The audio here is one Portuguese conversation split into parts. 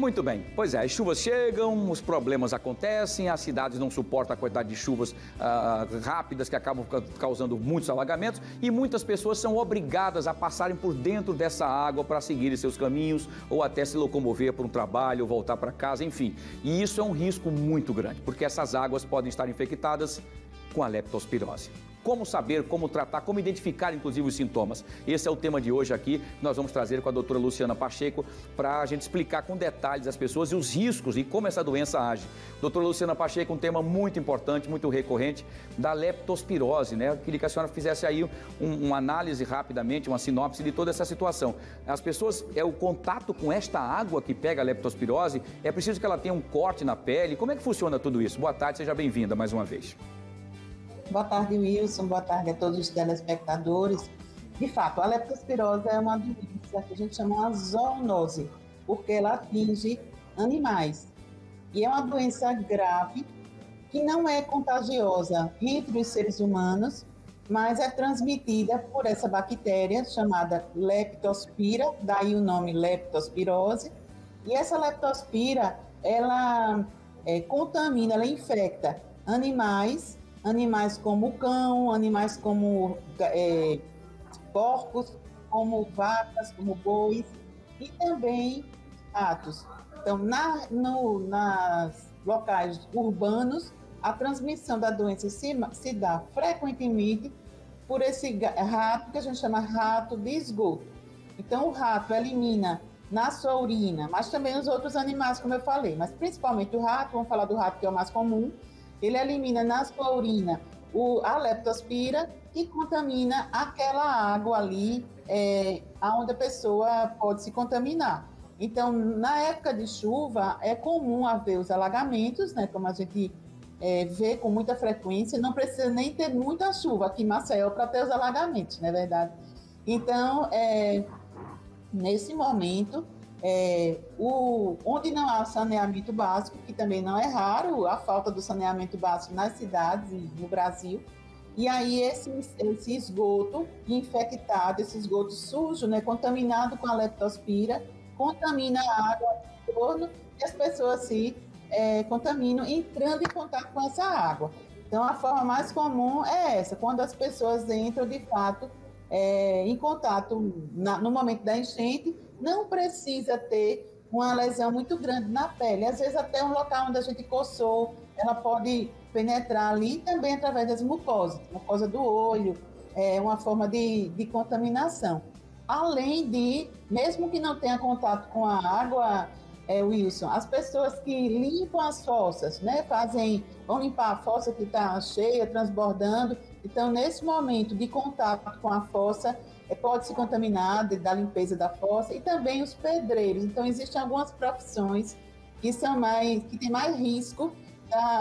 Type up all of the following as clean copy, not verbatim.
Muito bem, pois é, as chuvas chegam, os problemas acontecem, as cidades não suportam a quantidade de chuvas rápidas que acabam causando muitos alagamentos e muitas pessoas são obrigadas a passarem por dentro dessa água para seguirem seus caminhos ou até se locomover para um trabalho, voltar para casa, enfim. E isso é um risco muito grande, porque essas águas podem estar infectadas com a leptospirose. Como saber, como tratar, como identificar, inclusive, os sintomas. Esse é o tema de hoje aqui, nós vamos trazer com a doutora Luciana Pacheco para a gente explicar com detalhes as pessoas e os riscos e como essa doença age. Doutora Luciana Pacheco, um tema muito importante, muito recorrente, da leptospirose, né? Eu queria que a senhora fizesse aí uma análise rapidamente, uma sinopse de toda essa situação. As pessoas, o contato com esta água que pega a leptospirose, é preciso que ela tenha um corte na pele. Como é que funciona tudo isso? Boa tarde, seja bem-vinda mais uma vez. Boa tarde, Wilson. Boa tarde a todos os telespectadores. De fato, a leptospirose é uma doença que a gente chama uma zoonose, porque ela atinge animais. E é uma doença grave que não é contagiosa entre os seres humanos, mas é transmitida por essa bactéria chamada leptospira, daí o nome leptospirose. E essa leptospira, ela contamina, ela infecta animais como cão, animais como porcos, como vacas, como bois e também ratos. Então, nas locais urbanos, a transmissão da doença se dá frequentemente por esse rato que a gente chama rato de esgoto. Então, o rato elimina na sua urina, mas também os outros animais, como eu falei, mas principalmente o rato, vamos falar do rato que é o mais comum. Ele elimina na sua urina a leptospira e contamina aquela água ali onde a pessoa pode se contaminar. Então, na época de chuva, é comum haver os alagamentos, né, como a gente vê com muita frequência. Não precisa nem ter muita chuva aqui em Maceió para ter os alagamentos, não é verdade? Então, nesse momento, onde não há saneamento básico, que também não é raro, a falta do saneamento básico nas cidades e no Brasil, e aí esse esgoto infectado, esse esgoto sujo, né, contaminado com a leptospira, contamina a água em torno e as pessoas se contaminam entrando em contato com essa água. Então, a forma mais comum é essa, quando as pessoas entram, de fato, em contato no momento da enchente. Não precisa ter uma lesão muito grande na pele. Às vezes, até um local onde a gente coçou, ela pode penetrar ali também através das mucosas, mucosa do olho, uma forma de contaminação. Além de, mesmo que não tenha contato com a água, Wilson, as pessoas que limpam as fossas, né, vão limpar a fossa que está cheia, transbordando. Então, nesse momento de contato com a fossa, pode se contaminar da limpeza da fossa, e também os pedreiros. Então, existem algumas profissões que têm mais risco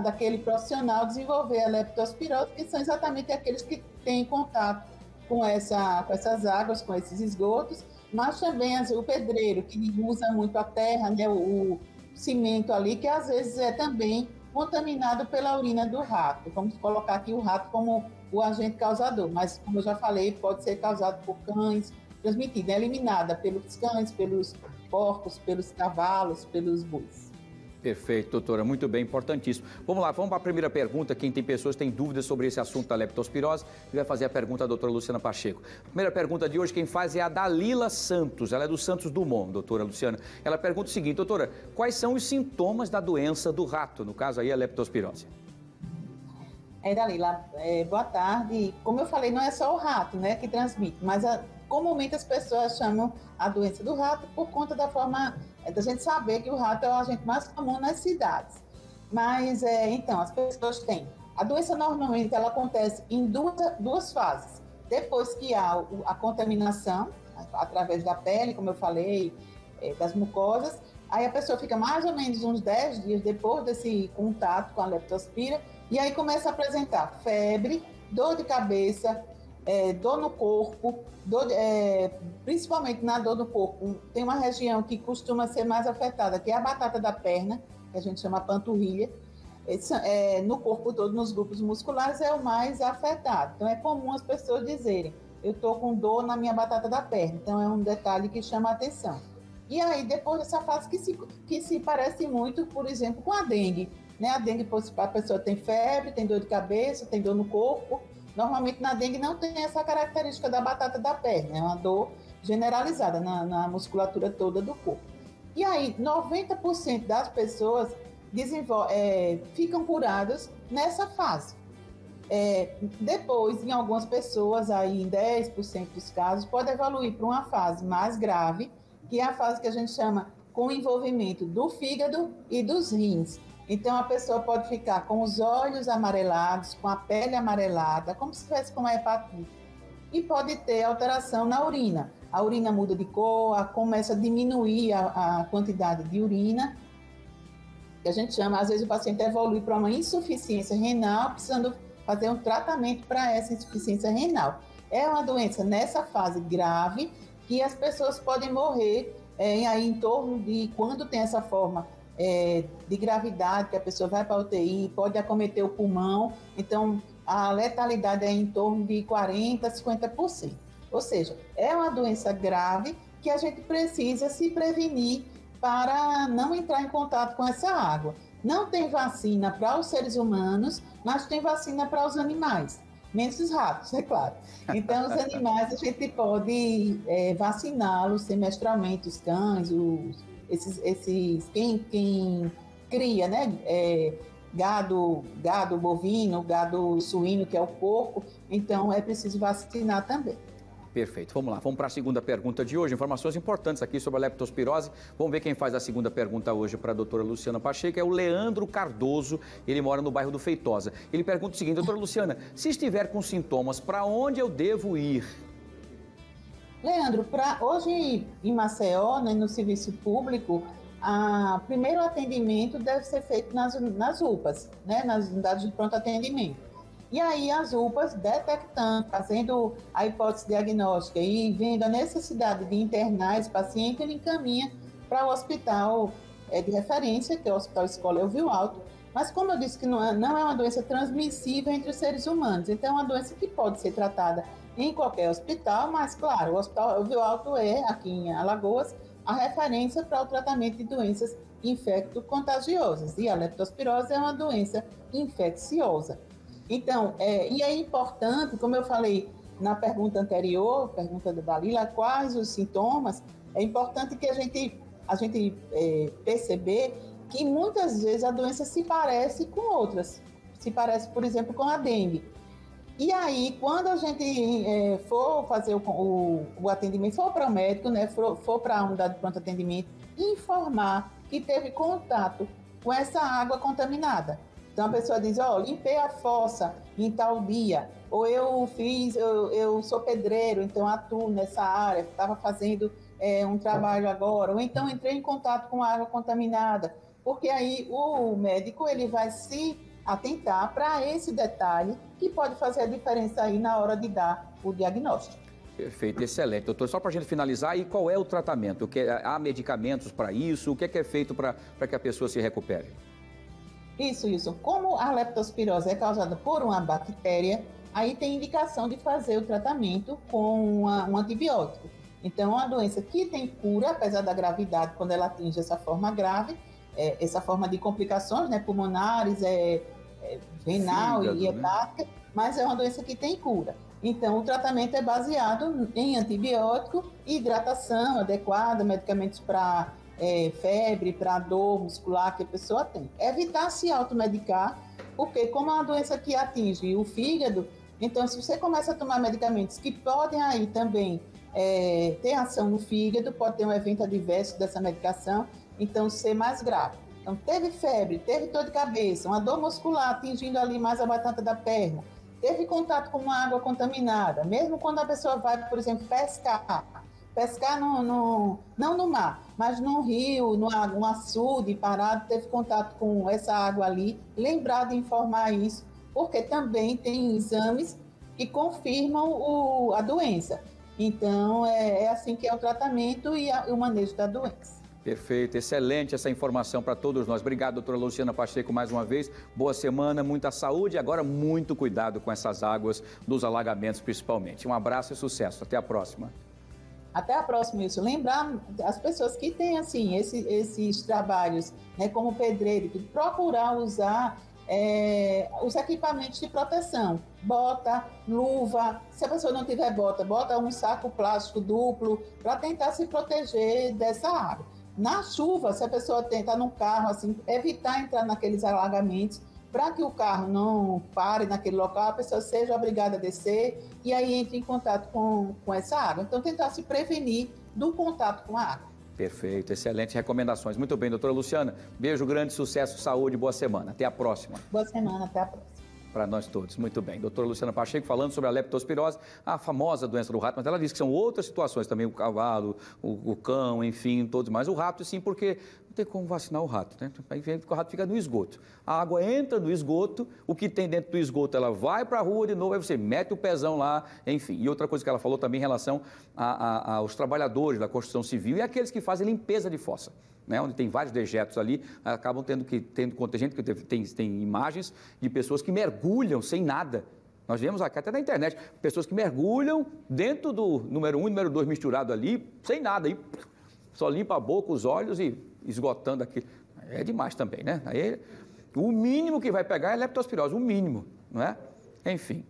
daquele profissional desenvolver a leptospirose, que são exatamente aqueles que têm contato com essas águas, com esses esgotos, mas também o pedreiro, que usa muito a terra, né, o cimento ali, que às vezes é também contaminado pela urina do rato. Vamos colocar aqui o rato como o agente causador, mas, como eu já falei, pode ser causado por cães, transmitida, eliminada pelos cães, pelos porcos, pelos cavalos, pelos bois. Perfeito, doutora, muito bem, importantíssimo. Vamos lá, vamos para a primeira pergunta. Quem tem pessoas que têm dúvidas sobre esse assunto da leptospirose, vai fazer a pergunta à doutora Luciana Pacheco. A primeira pergunta de hoje, quem faz é a Dalila Santos, ela é do Santos Dumont, doutora Luciana. Ela pergunta o seguinte: doutora, quais são os sintomas da doença do rato, no caso aí a leptospirose? Dalila, boa tarde. Como eu falei, não é só o rato, né, que transmite, mas comumente as pessoas chamam a doença do rato por conta da forma da gente saber que o rato é o agente mais comum nas cidades. Mas, então, as pessoas têm. A doença normalmente ela acontece em duas fases. Depois que há a contaminação, através da pele, como eu falei, das mucosas, aí a pessoa fica mais ou menos uns 10 dias depois desse contato com a leptospira, e aí começa a apresentar febre, dor de cabeça, dor no corpo, principalmente na dor no corpo. Tem uma região que costuma ser mais afetada, que é a batata da perna, que a gente chama panturrilha. No corpo todo, nos grupos musculares, é o mais afetado. Então, é comum as pessoas dizerem: eu estou com dor na minha batata da perna. Então, é um detalhe que chama a atenção. E aí, depois dessa fase que se parece muito, por exemplo, com a dengue. Né? A dengue, a pessoa tem febre, tem dor de cabeça, tem dor no corpo. Normalmente, na dengue, não tem essa característica da batata da perna. É uma dor generalizada na musculatura toda do corpo. E aí, 90% das pessoas ficam curadas nessa fase. Depois, em algumas pessoas, aí em 10% dos casos, pode evoluir para uma fase mais grave, que é a fase que a gente chama com envolvimento do fígado e dos rins. Então, a pessoa pode ficar com os olhos amarelados, com a pele amarelada, como se estivesse com uma hepatite. E pode ter alteração na urina. A urina muda de cor, começa a diminuir a quantidade de urina, que a gente chama, às vezes o paciente evolui para uma insuficiência renal, precisando fazer um tratamento para essa insuficiência renal. É uma doença nessa fase grave, que as pessoas podem morrer aí em torno de, quando tem essa forma de gravidade, que a pessoa vai para a UTI, pode acometer o pulmão, então a letalidade é em torno de 40% a 50%. Ou seja, é uma doença grave que a gente precisa se prevenir para não entrar em contato com essa água. Não tem vacina para os seres humanos, mas tem vacina para os animais. Menos os ratos, é claro. Então, os animais, a gente pode vaciná-los semestralmente, os cães, quem cria, né? Gado bovino, gado suíno, que é o porco. Então, é preciso vacinar também. Perfeito, vamos lá, vamos para a segunda pergunta de hoje, informações importantes aqui sobre a leptospirose. Vamos ver quem faz a segunda pergunta hoje para a doutora Luciana Pacheco, é o Leandro Cardoso, ele mora no bairro do Feitosa. Ele pergunta o seguinte: doutora Luciana, se estiver com sintomas, para onde eu devo ir? Leandro, hoje em Maceió, né, no serviço público, o primeiro atendimento deve ser feito nas UPAs, né, nas unidades de pronto atendimento. E aí as UPAs detectando, fazendo a hipótese diagnóstica e vendo a necessidade de internar esse paciente, ele encaminha para o hospital de referência, que é o Hospital Escola Elvio Alto. Mas como eu disse que não é uma doença transmissível entre os seres humanos, então é uma doença que pode ser tratada em qualquer hospital, mas claro, o Hospital Elvio Alto é, aqui em Alagoas, a referência para o tratamento de doenças infecto-contagiosas. E a leptospirose é uma doença infecciosa. Então, e é importante, como eu falei na pergunta anterior, pergunta da Dalila, quais os sintomas, é importante que a gente perceber que muitas vezes a doença se parece com outras. Se parece, por exemplo, com a dengue. E aí, quando a gente for fazer o atendimento, for para o médico, né, for para a unidade de pronto atendimento, informar que teve contato com essa água contaminada. Então, a pessoa diz, limpei a fossa em tal dia, ou eu sou pedreiro, então atuo nessa área, estava fazendo um trabalho agora, ou então entrei em contato com água contaminada, porque aí o médico ele vai se atentar para esse detalhe que pode fazer a diferença aí na hora de dar o diagnóstico. Perfeito, excelente. Doutor, só para a gente finalizar, e qual é o tratamento? Há medicamentos para isso? O que é feito para que a pessoa se recupere? Isso. Como a leptospirose é causada por uma bactéria, aí tem indicação de fazer o tratamento com um antibiótico. Então, é uma doença que tem cura, apesar da gravidade, quando ela atinge essa forma grave, essa forma de complicações, né, pulmonares, renal e hepática, né? Mas é uma doença que tem cura. Então, o tratamento é baseado em antibiótico, hidratação adequada, medicamentos para febre, para dor muscular que a pessoa tem. Evitar se automedicar, porque como é uma doença que atinge o fígado, então se você começa a tomar medicamentos que podem aí também ter ação no fígado, pode ter um evento adverso dessa medicação, então ser mais grave. Então teve febre, teve dor de cabeça, uma dor muscular atingindo ali mais a batata da perna, teve contato com uma água contaminada, mesmo quando a pessoa vai, por exemplo, pescar não no mar, mas no rio, num açude parado, teve contato com essa água ali, lembrar de informar isso, porque também tem exames que confirmam a doença. Então, é assim que é o tratamento e o manejo da doença. Perfeito, excelente essa informação para todos nós. Obrigado, doutora Luciana Pacheco, mais uma vez. Boa semana, muita saúde e agora muito cuidado com essas águas dos alagamentos, principalmente. Um abraço e sucesso. Até a próxima. Até a próxima, isso. Lembrar as pessoas que têm, assim, esses trabalhos, né, como pedreiro, que procurar usar os equipamentos de proteção. Bota, luva. Se a pessoa não tiver bota, bota um saco plástico duplo para tentar se proteger dessa água. Na chuva, se a pessoa está num carro, assim, evitar entrar naqueles alagamentos, para que o carro não pare naquele local, a pessoa seja obrigada a descer e aí entre em contato com essa água. Então, tentar se prevenir do contato com a água. Perfeito, excelentes recomendações. Muito bem, doutora Luciana, beijo grande, sucesso, saúde, boa semana. Até a próxima. Boa semana, até a próxima. Para nós todos, muito bem. Doutora Luciana Pacheco falando sobre a leptospirose, a famosa doença do rato, mas ela diz que são outras situações também, o cavalo, o cão, enfim, todos mais. O rato, sim, porque não tem como vacinar o rato, né? Aí o rato fica no esgoto. A água entra no esgoto, o que tem dentro do esgoto, ela vai para a rua de novo, aí você mete o pezão lá, enfim. E outra coisa que ela falou também em relação aos trabalhadores da construção civil e aqueles que fazem limpeza de fossa. Né, onde tem vários dejetos ali, acabam tendo contingente, que tem imagens de pessoas que mergulham sem nada. Nós vemos aqui até na internet, pessoas que mergulham dentro do número 1 e número 2 misturado ali, sem nada, aí só limpa a boca, os olhos e esgotando aquilo. É demais também, né? Aí, o mínimo que vai pegar é leptospirose, o mínimo, não é? Enfim.